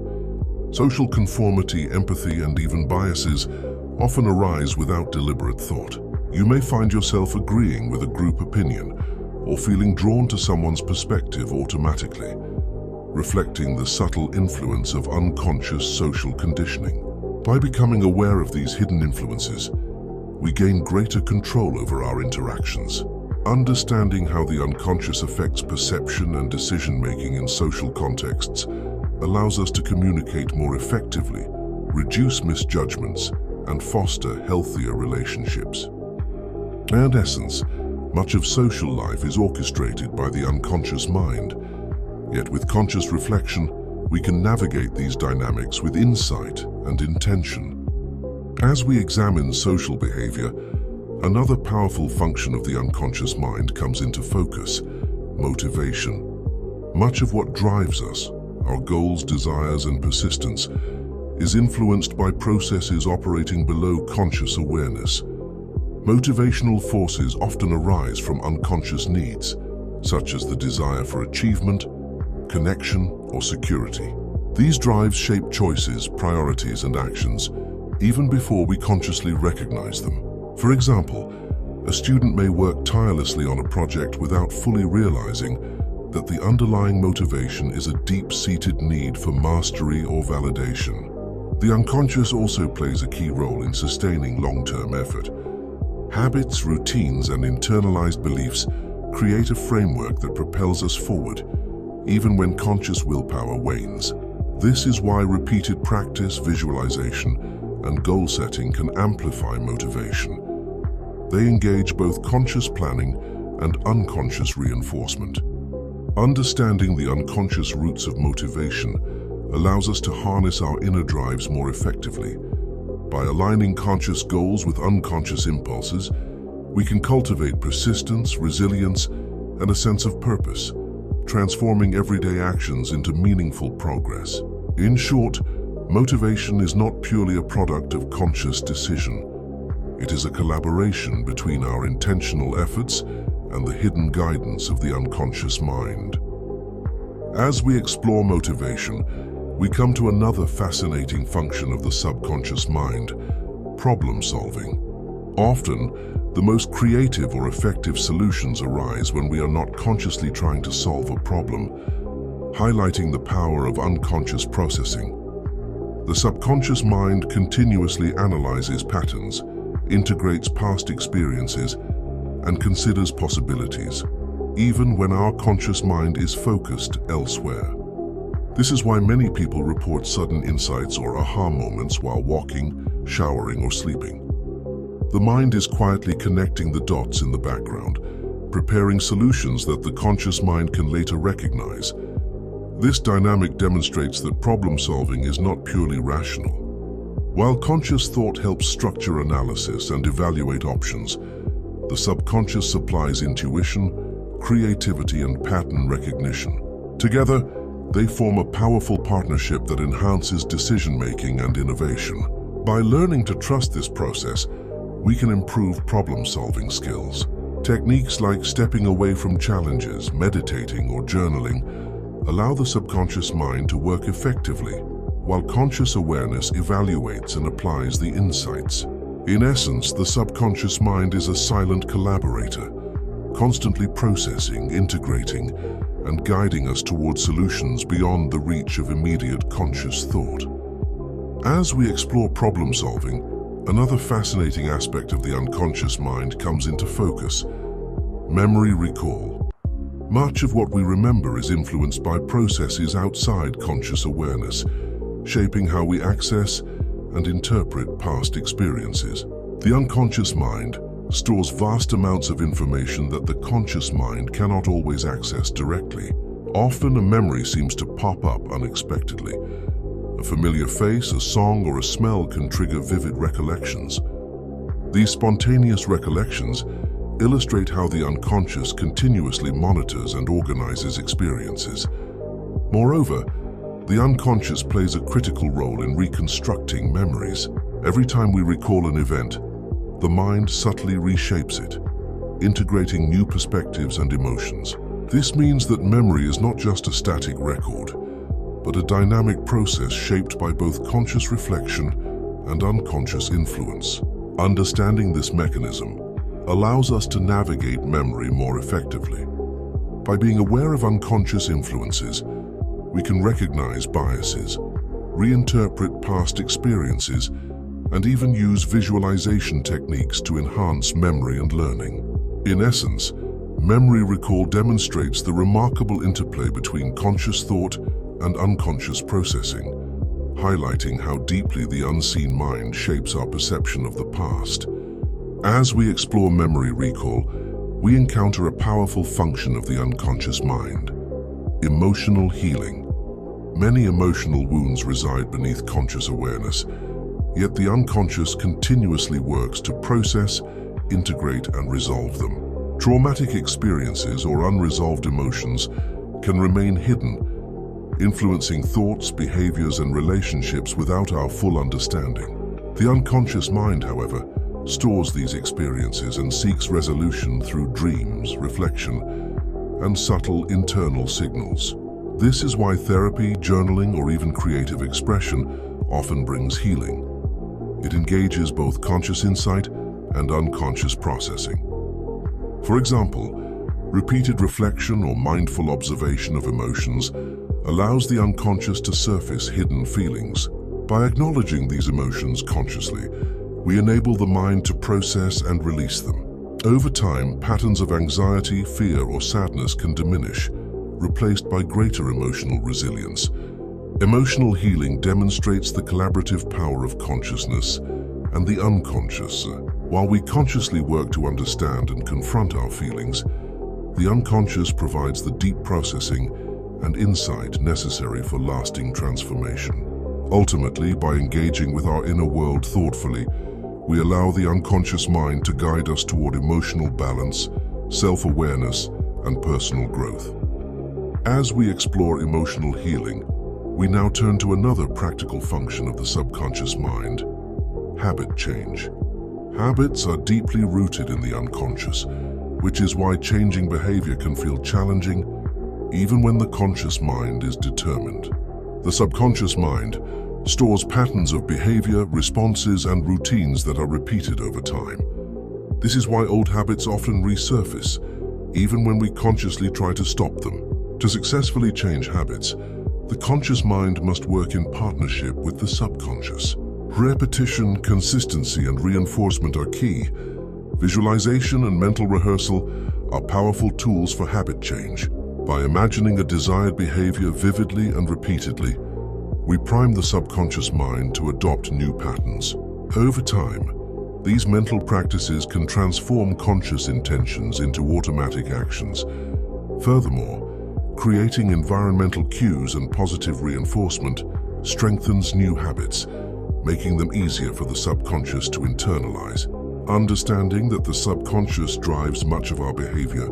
Social conformity, empathy, and even biases often arise without deliberate thought. You may find yourself agreeing with a group opinion or feeling drawn to someone's perspective automatically, reflecting the subtle influence of unconscious social conditioning. By becoming aware of these hidden influences, we gain greater control over our interactions. Understanding how the unconscious affects perception and decision-making in social contexts allows us to communicate more effectively, reduce misjudgments, and foster healthier relationships. In essence, much of social life is orchestrated by the unconscious mind. Yet with conscious reflection, we can navigate these dynamics with insight and intention. As we examine social behavior, another powerful function of the unconscious mind comes into focus: motivation. Much of what drives us, our goals, desires, and persistence, is influenced by processes operating below conscious awareness. Motivational forces often arise from unconscious needs, such as the desire for achievement, connection, or security. These drives shape choices, priorities, and actions even before we consciously recognize them. For example, a student may work tirelessly on a project without fully realizing that the underlying motivation is a deep-seated need for mastery or validation. The unconscious also plays a key role in sustaining long-term effort. Habits, routines, and internalized beliefs create a framework that propels us forward, even when conscious willpower wanes. This is why repeated practice, visualization, and goal setting can amplify motivation. They engage both conscious planning and unconscious reinforcement. Understanding the unconscious roots of motivation allows us to harness our inner drives more effectively. By aligning conscious goals with unconscious impulses, we can cultivate persistence, resilience, and a sense of purpose, transforming everyday actions into meaningful progress. In short, motivation is not purely a product of conscious decision. It is a collaboration between our intentional efforts and the hidden guidance of the unconscious mind. As we explore motivation, we come to another fascinating function of the subconscious mind: problem solving. Often, the most creative or effective solutions arise when we are not consciously trying to solve a problem, highlighting the power of unconscious processing. The subconscious mind continuously analyzes patterns, integrates past experiences, and considers possibilities, even when our conscious mind is focused elsewhere. This is why many people report sudden insights or aha moments while walking, showering, or sleeping. The mind is quietly connecting the dots in the background, preparing solutions that the conscious mind can later recognize. This dynamic demonstrates that problem solving is not purely rational. While conscious thought helps structure analysis and evaluate options, the subconscious supplies intuition, creativity, and pattern recognition. Together, they form a powerful partnership that enhances decision-making and innovation. By learning to trust this process, we can improve problem-solving skills. Techniques like stepping away from challenges, meditating, or journaling allow the subconscious mind to work effectively, while conscious awareness evaluates and applies the insights. In essence, the subconscious mind is a silent collaborator, constantly processing, integrating, and guiding us towards solutions beyond the reach of immediate conscious thought. As we explore problem solving, another fascinating aspect of the unconscious mind comes into focus: memory recall. Much of what we remember is influenced by processes outside conscious awareness, shaping how we access and interpret past experiences. The unconscious mind, stores vast amounts of information that the conscious mind cannot always access directly. Often a memory seems to pop up unexpectedly. A familiar face, a song, or a smell can trigger vivid recollections. These spontaneous recollections illustrate how the unconscious continuously monitors and organizes experiences. Moreover, the unconscious plays a critical role in reconstructing memories. Every time we recall an event, the mind subtly reshapes it, integrating new perspectives and emotions. This means that memory is not just a static record, but a dynamic process shaped by both conscious reflection and unconscious influence. Understanding this mechanism allows us to navigate memory more effectively. By being aware of unconscious influences, we can recognize biases, reinterpret past experiences, and even use visualization techniques to enhance memory and learning. In essence, memory recall demonstrates the remarkable interplay between conscious thought and unconscious processing, highlighting how deeply the unseen mind shapes our perception of the past. As we explore memory recall, we encounter a powerful function of the unconscious mind: emotional healing. Many emotional wounds reside beneath conscious awareness, yet the unconscious continuously works to process, integrate, and resolve them. Traumatic experiences or unresolved emotions can remain hidden, influencing thoughts, behaviors, and relationships without our full understanding. The unconscious mind, however, stores these experiences and seeks resolution through dreams, reflection, and subtle internal signals. This is why therapy, journaling, or even creative expression often brings healing. It engages both conscious insight and unconscious processing. For example, repeated reflection or mindful observation of emotions allows the unconscious to surface hidden feelings. By acknowledging these emotions consciously, we enable the mind to process and release them. Over time, patterns of anxiety, fear, or sadness can diminish, replaced by greater emotional resilience. Emotional healing demonstrates the collaborative power of consciousness and the unconscious. While we consciously work to understand and confront our feelings, the unconscious provides the deep processing and insight necessary for lasting transformation. Ultimately, by engaging with our inner world thoughtfully, we allow the unconscious mind to guide us toward emotional balance, self-awareness, and personal growth. As we explore emotional healing, we now turn to another practical function of the subconscious mind: habit change. Habits are deeply rooted in the unconscious, which is why changing behavior can feel challenging even when the conscious mind is determined. The subconscious mind stores patterns of behavior, responses, and routines that are repeated over time. This is why old habits often resurface, even when we consciously try to stop them. To successfully change habits, the conscious mind must work in partnership with the subconscious. Repetition, consistency, and reinforcement are key. Visualization and mental rehearsal are powerful tools for habit change. By imagining a desired behavior vividly and repeatedly, we prime the subconscious mind to adopt new patterns. Over time, these mental practices can transform conscious intentions into automatic actions. Furthermore, creating environmental cues and positive reinforcement strengthens new habits, making them easier for the subconscious to internalize. Understanding that the subconscious drives much of our behavior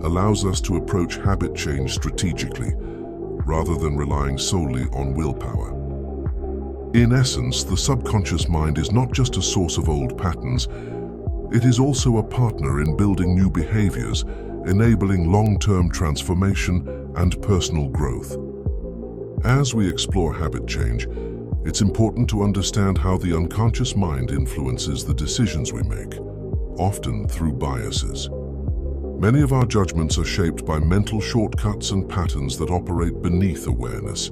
allows us to approach habit change strategically, rather than relying solely on willpower. In essence, the subconscious mind is not just a source of old patterns, it is also a partner in building new behaviors, enabling long-term transformation and personal growth. As we explore habit change, it's important to understand how the unconscious mind influences the decisions we make, often through biases. Many of our judgments are shaped by mental shortcuts and patterns that operate beneath awareness,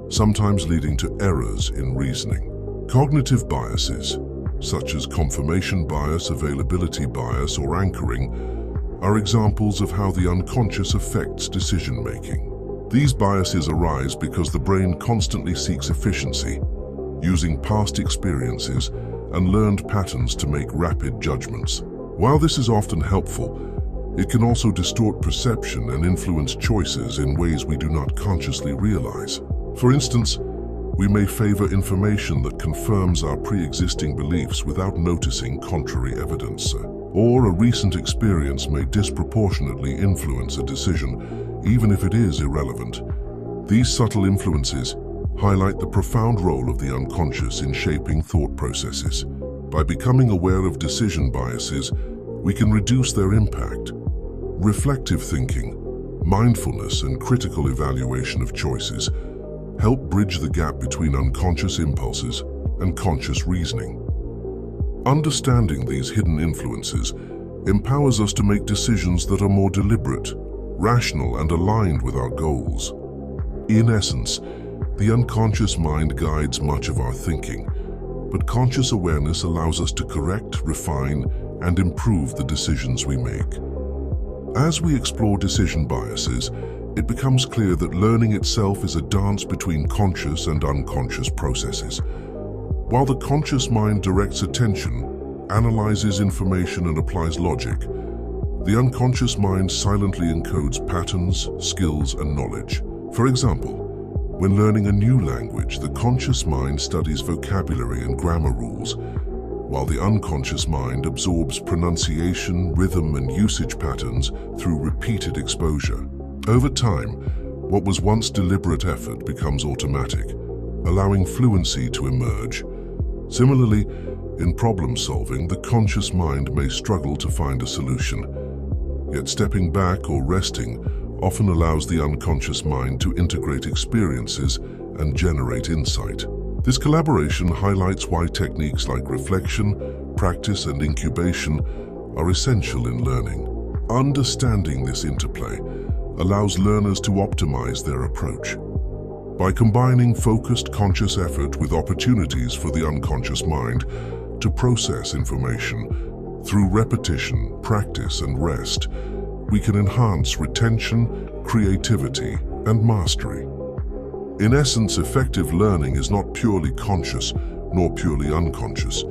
sometimes leading to errors in reasoning. Cognitive biases, such as confirmation bias, availability bias, or anchoring, are examples of how the unconscious affects decision-making. These biases arise because the brain constantly seeks efficiency, using past experiences and learned patterns to make rapid judgments. While this is often helpful, it can also distort perception and influence choices in ways we do not consciously realize. For instance, we may favor information that confirms our pre-existing beliefs without noticing contrary evidence. Or a recent experience may disproportionately influence a decision, even if it is irrelevant. These subtle influences highlight the profound role of the unconscious in shaping thought processes. By becoming aware of decision biases, we can reduce their impact. Reflective thinking, mindfulness, and critical evaluation of choices help bridge the gap between unconscious impulses and conscious reasoning. Understanding these hidden influences empowers us to make decisions that are more deliberate, rational, and aligned with our goals. In essence, the unconscious mind guides much of our thinking, but conscious awareness allows us to correct, refine, and improve the decisions we make. As we explore decision biases, it becomes clear that learning itself is a dance between conscious and unconscious processes. While the conscious mind directs attention, analyzes information, and applies logic, the unconscious mind silently encodes patterns, skills, and knowledge. For example, when learning a new language, the conscious mind studies vocabulary and grammar rules, while the unconscious mind absorbs pronunciation, rhythm, and usage patterns through repeated exposure. Over time, what was once deliberate effort becomes automatic, allowing fluency to emerge. Similarly, in problem solving, the conscious mind may struggle to find a solution. Yet stepping back or resting often allows the unconscious mind to integrate experiences and generate insight. This collaboration highlights why techniques like reflection, practice, and incubation are essential in learning. Understanding this interplay allows learners to optimize their approach. By combining focused conscious effort with opportunities for the unconscious mind to process information, through repetition, practice, and rest, we can enhance retention, creativity, and mastery. In essence, effective learning is not purely conscious nor purely unconscious.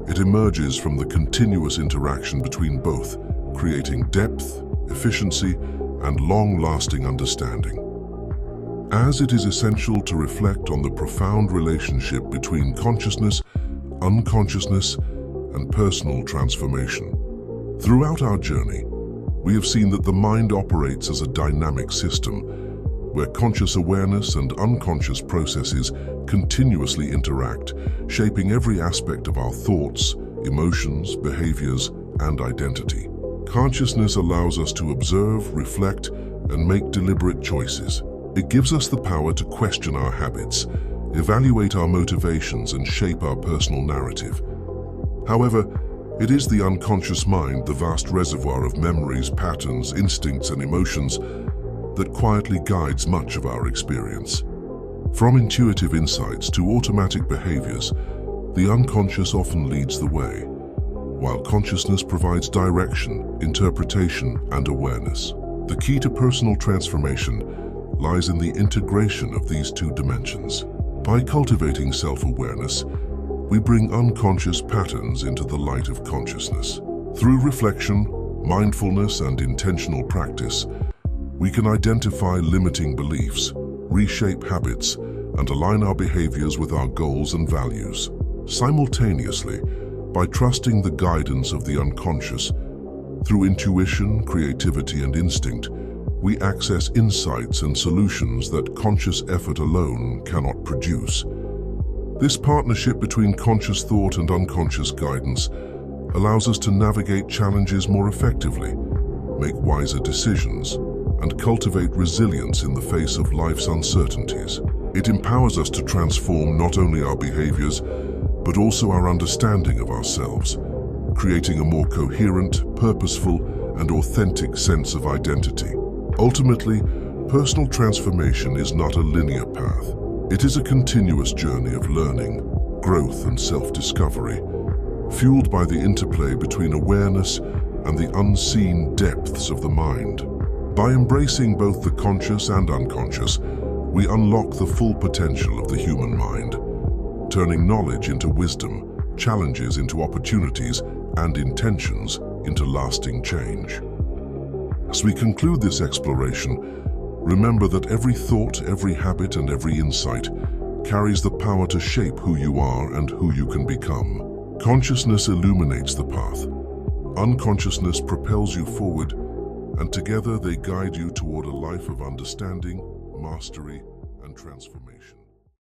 It emerges from the continuous interaction between both, creating depth, efficiency, and long-lasting understanding. As it is essential to reflect on the profound relationship between consciousness, unconsciousness, and personal transformation. Throughout our journey, we have seen that the mind operates as a dynamic system, where conscious awareness and unconscious processes continuously interact, shaping every aspect of our thoughts, emotions, behaviors, and identity. Consciousness allows us to observe, reflect, and make deliberate choices. It gives us the power to question our habits, evaluate our motivations, and shape our personal narrative. However, it is the unconscious mind, the vast reservoir of memories, patterns, instincts, and emotions, that quietly guides much of our experience. From intuitive insights to automatic behaviors, the unconscious often leads the way, while consciousness provides direction, interpretation, and awareness. The key to personal transformation lies in the integration of these two dimensions. By cultivating self-awareness, we bring unconscious patterns into the light of consciousness. Through reflection, mindfulness, and intentional practice, we can identify limiting beliefs, reshape habits, and align our behaviors with our goals and values. Simultaneously, by trusting the guidance of the unconscious, through intuition, creativity, and instinct, we access insights and solutions that conscious effort alone cannot produce. This partnership between conscious thought and unconscious guidance allows us to navigate challenges more effectively, make wiser decisions, and cultivate resilience in the face of life's uncertainties. It empowers us to transform not only our behaviors, but also our understanding of ourselves, creating a more coherent, purposeful, and authentic sense of identity. Ultimately, personal transformation is not a linear path. It is a continuous journey of learning, growth, and self-discovery, fueled by the interplay between awareness and the unseen depths of the mind. By embracing both the conscious and unconscious, we unlock the full potential of the human mind, turning knowledge into wisdom, challenges into opportunities, and intentions into lasting change. As we conclude this exploration, remember that every thought, every habit, and every insight carries the power to shape who you are and who you can become. Consciousness illuminates the path. Unconsciousness propels you forward, and together they guide you toward a life of understanding, mastery, and transformation.